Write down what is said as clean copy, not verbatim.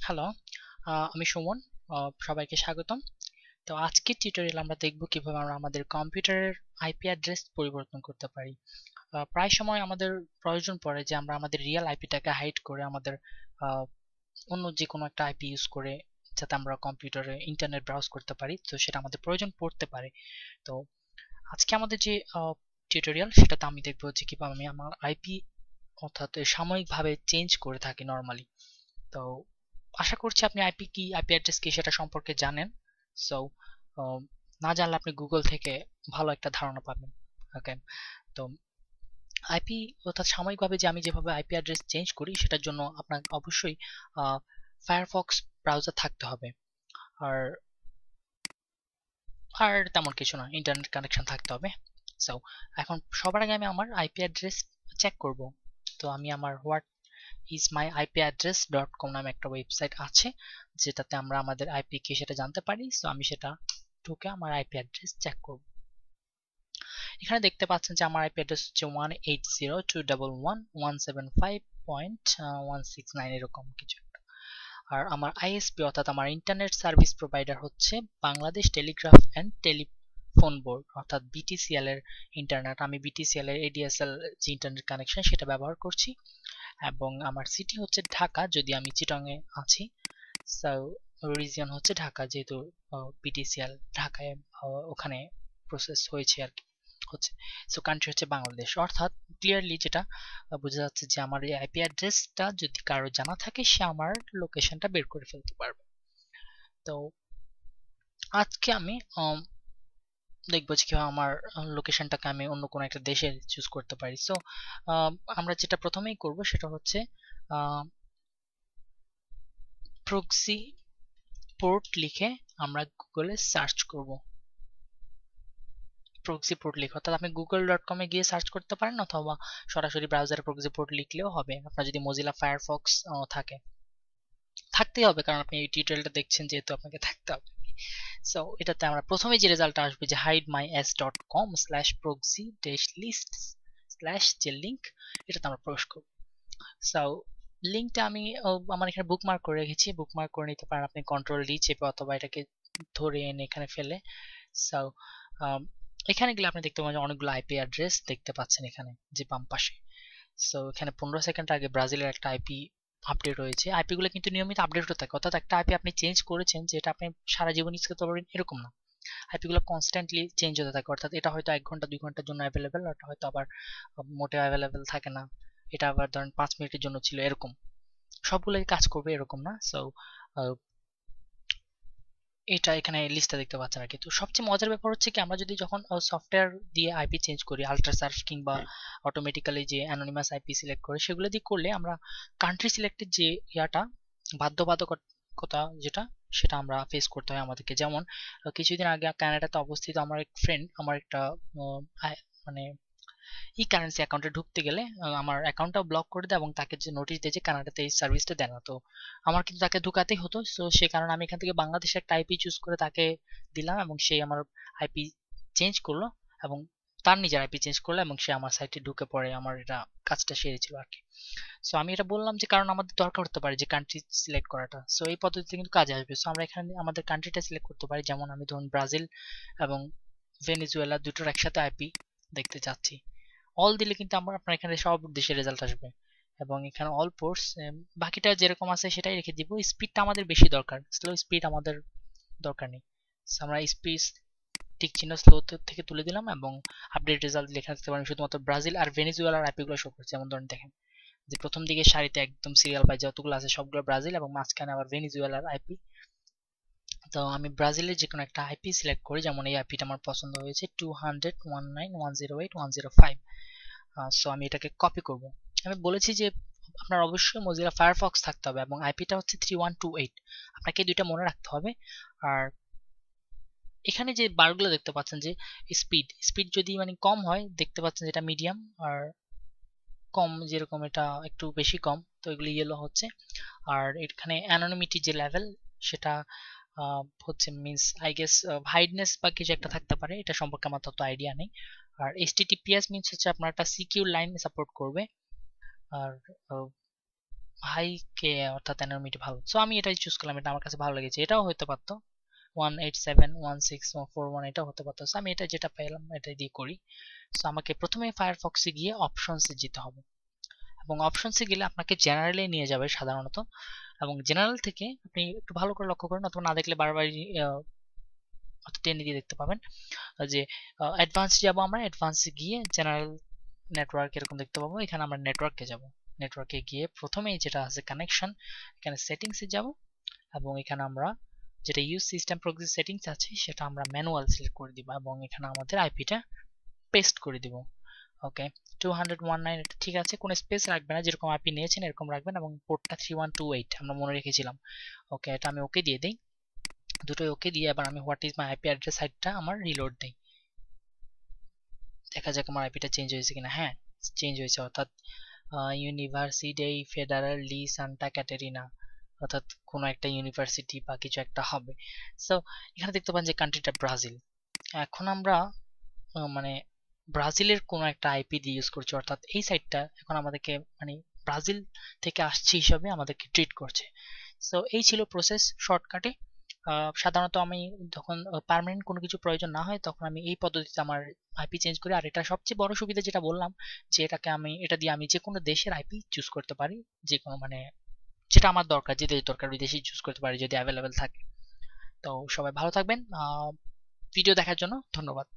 Hello, আমি সুমন। সবাইকে স্বাগতম। তো আজকের টিউটোরিয়াল আমরা দেখব কিভাবে আমরা আমাদের কম্পিউটারের আইপি অ্যাড্রেস পরিবর্তন করতে পারি। প্রায় সময় আমাদের প্রয়োজন পড়ে যে আমরা আমাদের রিয়েল আইপিটাকে হাইড করে আমাদের আহ, অন্য যে কোনো একটা আইপি ইউজ করে যাতে আমরা কম্পিউটারে ইন্টারনেট ব্রাউজ করতে পারি, তো সেটা আমাদের প্রয়োজন পড়তে পারে। তো আজকে আমাদের যে টিউটোরিয়াল সেটাতে আমি দেখবো যে কিভাবে আমি আমার আইপি অর্থাৎ সাময়িকভাবে চেঞ্জ করে থাকি নর্মালি। তো আশা করছি আপনি আইপি অ্যাড্রেস কি সেটা সম্পর্কে জানেন। সো না জানলে আপনি গুগল থেকে ভালো একটা ধারণা পাবেন। ওকে, তো আইপি অর্থাৎ সাময়িকভাবে যে আমি যেভাবে আইপি অ্যাড্রেস চেঞ্জ করি সেটার জন্য আপনাকে অবশ্যই ফায়ারফক্স ব্রাউজার থাকতে হবে। আর আর তেমন কিছু না, ইন্টারনেট কানেকশন থাকতে হবে। সো এখন সবার আগে আমি আমার আইপি অ্যাড্রেস চেক করব। তো আমি আমার ismyipaddress.com নামে একটা ওয়েবসাইট আছে যেটাতে আমরা আমাদের আইপি কি সেটা জানতে পারি। সো আমি সেটা ঢুকে আমার আইপি অ্যাড্রেস চেক করব। এখানে দেখতে পাচ্ছেন যে আমার আইপি অ্যাড্রেস হচ্ছে 180.211.175.169 এরকম কিছু একটা। আর আমার আইএসপি অর্থাৎ আমার ইন্টারনেট সার্ভিস প্রোভাইডার হচ্ছে Bangladesh Telegraph and telephone board অর্থাৎ বিটিসিএল এর ইন্টারনেট। আমি বিটিসিএল এর এডিএসএল যে ইন্টারনেট কানেকশন সেটা ব্যবহার করছি এবং আমার সিটি হচ্ছে ঢাকা, যদি আমি চিটংয়ে আছি। সো রিজিয়ন হচ্ছে ঢাকা, যেহেতু বিটিসিএল ঢাকায় ওখানে প্রসেস হয়েছে আর কি হচ্ছে। সো কান্ট্রি হচ্ছে বাংলাদেশ, অর্থাৎ ক্লিয়ারলি যেটা বোঝা যাচ্ছে যে আমার এই আইপি অ্যাড্রেসটা যদি কারো জানা থাকে সে আমার লোকেশনটা বের করে ফেলতে পারবে। তো আজকে আমি দেখবো যে কিভাবে আমার লোকেশনটাকে আমি অন্য কোনো একটা দেশে চুজ করতে পারি। সো আমরা যেটা প্রথমেই করব সেটা হচ্ছে প্রক্সি পোর্ট লিখে আমরা গুগলে সার্চ করব। প্রক্সি পোর্ট লিখে অর্থাৎ আপনি google.com এ গিয়ে সার্চ করতে পারেন অথবা সরাসরি ব্রাউজারে প্রক্সি পোর্ট লিখলেও হবে আপনার যদি মজিলা ফায়ারফক্স থাকে। থাকতেই হবে কারণ আপনি এই টিউটোরিয়ালটা দেখছেন যেহেতু আপনাকে থাকতে হবে। সো এটাতে আমরা প্রথমে যে রেজাল্টটা আসবে যে hidemys.com/proxy-list যে লিঙ্ক, এটাতে আমরা প্রবেশ করব। সো লিঙ্কটা আমি আমার এখানে বুকমার্ক করে রেখেছি, বুকমার্ক করে নিতে পারেন আপনি কন্ট্রোল-D চেপে অথবা এটাকে ধরে এনে এখানে ফেলে। সো এখানে গেলে আপনি দেখতে পাবেন অনেকগুলো আইপি অ্যাড্রেস দেখতে পাচ্ছেন এখানে যে বাম পাশে। সো এখানে 15 সেকেন্ড আগে ব্রাজিলের একটা আইপি আপডেট হয়েছে। আইপি গুলো কিন্তু নিয়মিত আপডেট হতে থাকে, অর্থাৎ একটা আইপি আপনি চেঞ্জ করেছেন যেটা আপনি সারা জীবন ইউজ করতে পারবেন এরকম না। আইপি গুলো কনস্ট্যান্টলি চেঞ্জ হতে থাকে, অর্থাৎ এটা হয়তো 1 ঘন্টা 2 ঘন্টার জন্য অ্যাভেলেবেল, এটা হয়তো আবার মোটেও অ্যাভেলেবেল থাকে না। এটা আবার ধরেন 5 মিনিটের জন্য ছিল এরকম, সবগুলোই কাজ করবে এরকম না। সো এটা এখানে লিস্টটা দেখতে পাচ্ছেন আর কি। তো সবচেয়ে মজার ব্যাপার হচ্ছে কি আমরা যদি যখন সফটওয়্যার দিয়ে আইপি চেঞ্জ করি আল্ট্রাসার্চ কিংবা অটোমেটিক্যালি যে অ্যানোনিমাস আইপি সিলেক্ট করে সেগুলো দিয়ে করলে আমরা কান্ট্রি সিলেক্টেড যে ইয়াটা বাধ্যবাধকতা যেটা সেটা আমরা ফেস করতে হয় আমাদেরকে। যেমন কিছুদিন আগে কানাডাতে অবস্থিত আমার এক ফ্রেন্ড আমার একটা মানে ই কারেন্সি অ্যাকাউন্টে ঢুকতে গেলে আমার অ্যাকাউন্টটাও ব্লক করে দেয় এবং তাকে যে নোটিশ দেয় যে কানাডাতে এই সার্ভিসটা দেয় না। তো আমার কিন্তু তাকে ঢুকাতেই হতো। সো সে কারণে আমি এখান থেকে বাংলাদেশের একটা আইপি চুজ করে তাকে দিলাম এবং সে আমার আইপি চেঞ্জ করলো এবং তার নিজের আইপি চেঞ্জ করলো এবং সে আমার সাইটে ঢুকে পড়ে আমার এটা কাজটা সেরেছিল আর কি। সো আমি এটা বললাম যে কারণ আমাদের দরকার হতে পারে যে কান্ট্রি সিলেক্ট করাটা, সো এই পদ্ধতিতে কিন্তু কাজে আসবে। সো আমরা এখানে আমাদের কান্ট্রিটা সিলেক্ট করতে পারি, যেমন আমি ধরুন ব্রাজিল এবং ভেনেজুয়েলা দুটোর একসাথে আইপি দেখতে চাচ্ছি। অল দিলে কিন্তু আপনার এখানে সব দেশের রেজাল্ট আসবে এবং এখানে অল পোর্টস বাকিটা যেরকম আছে সেটাই রেখে দিব। স্পিডটা আমাদের বেশি দরকার, স্লো স্পিড আমাদের দরকার নেই। So, আমরা স্পিড টিক চিহ্ন স্লো থেকে তুলে দিলাম এবং আপডেট রেজাল্ট লেখা দিতে পারেন শুধুমাত্র ব্রাজিল আর ভেনেজুয়েলার আইপিগুলো শো করছে। যেমন ধরেন দেখেন যে প্রথম দিকে সারিতে একদম সিরিয়াল বাই যতগুলো আছে সবগুলো ব্রাজিল এবং মাঝখানে আবার ভেনেজুয়েলার আইপি। তো আমি ব্রাজিলের যে কোনো একটা আইপি সিলেক্ট করি, যেমন এই আইপিটা আমার পছন্দ হয়েছে 200.19108.105। সো আমি এটাকে কপি করব। আমি বলেছি যে আপনার অবশ্যই মজিলা ফায়ারফক্স থাকতে হবে এবং আইপিটা হচ্ছে 3128, আপনাকে এই দুইটা মনে রাখতে হবে। আর এখানে যে বারগুলো দেখতে পাচ্ছেন যে স্পিড স্পিড যদি মানে কম হয় দেখতে পাচ্ছেন যেটা মিডিয়াম, আর কম যেরকম এটা একটু বেশি কম, তো এগুলো ইয়েলো হচ্ছে। আর এখানে অ্যানোনিমিটি যে লেভেল সেটা হচ্ছে মিন্স আই গেস হাইডনেস বা কিছু একটা থাকতে পারে, এটা সম্পর্কে আমার তত আইডিয়া নেই। আর এইচটিটিপিএস মিন্স হচ্ছে আপনার একটা সিকিউর লাইন সাপোর্ট করবে। আর হাই কে অর্থাৎ অ্যানোনিমিটি ভালো, সো আমি এটাই চুজ করলাম, এটা আমার কাছে ভালো লেগেছে। এটাও হতে পারতো 187.161.41, এটাও হতে পারতো। আমি এটা যেটা পেলাম এটাই দিয়ে করি। সো আমাকে প্রথমে ফায়ারফক্সে গিয়ে অপশনসে যেতে হবে, এবং অপশনসে গেলে আপনাকে জেনারেলে নিয়ে যাবে সাধারণত, এবং জেনারেল থেকে আপনি একটু ভালো করে লক্ষ্য করেন, অথবা না দেখলে বারবার টেনে দিয়ে দেখতে পাবেন যে অ্যাডভান্স যাব। আমরা অ্যাডভান্সে গিয়ে জেনারেল নেটওয়ার্ক এরকম দেখতে পাবো, এখানে আমরা নেটওয়ার্কে যাব। নেটওয়ার্কে গিয়ে প্রথমেই যেটা আছে কানেকশন, এখানে সেটিংসে যাব, এবং এখানে আমরা যেটা ইউজ সিস্টেম প্রক্সি সেটিংস আছে সেটা আমরা ম্যানুয়াল সিলেক্ট করে দিব, এবং এখানে আমাদের আইপিটা পেস্ট করে দিব। ওকে, 201.9 এটা ঠিক আছে, কোনো স্পেস রাখবেন না, যেরকম আইপি নিয়েছেন এরকম রাখবেন, এবং পোর্টটা 3128 আমরা মনে রেখেছিলাম। ওকে, এটা আমি ওকে দিয়ে দিই, দুটোই ওকে দিয়ে এবার আমি what is my IP address সাইটটা আমার রিলোড দিই, দেখা যাক আমার আইপিটা চেঞ্জ হয়েছে কিনা। হ্যাঁ, চেঞ্জ হয়েছে, অর্থাৎ university federal D Santa Catalina, অর্থাৎ কোনো একটা ইউনিভার্সিটি বা কিছু একটা হবে। সো এখানে দেখতে পান যে কান্ট্রিটা ব্রাজিল। এখন আমরা মানে ব্রাজিলের কোনো একটা আইপি দিয়ে ইউজ করছি, অর্থাৎ এই সাইটটা এখন আমাদেরকে মানে ব্রাজিল থেকে আসছে হিসাবে আমাদেরকে ট্রিট করছে। সো এই ছিল প্রসেস শর্টকাটে। সাধারণত আমি যখন পার্মানেন্ট কোনো কিছু প্রয়োজন না হয় তখন আমি এই পদ্ধতিতে আমার আইপি চেঞ্জ করি। আর এটা সবচেয়ে বড় সুবিধা যেটা বললাম, যে এটাকে আমি এটা দিয়ে আমি যে কোনো দেশের আইপি চুজ করতে পারি, যে কোনো মানে যেটা আমার দরকার, যে দেশ দরকার ওই দেশেই চুজ করতে পারি যদি অ্যাভেলেবেল থাকে। তো সবাই ভালো থাকবেন, ভিডিও দেখার জন্য ধন্যবাদ।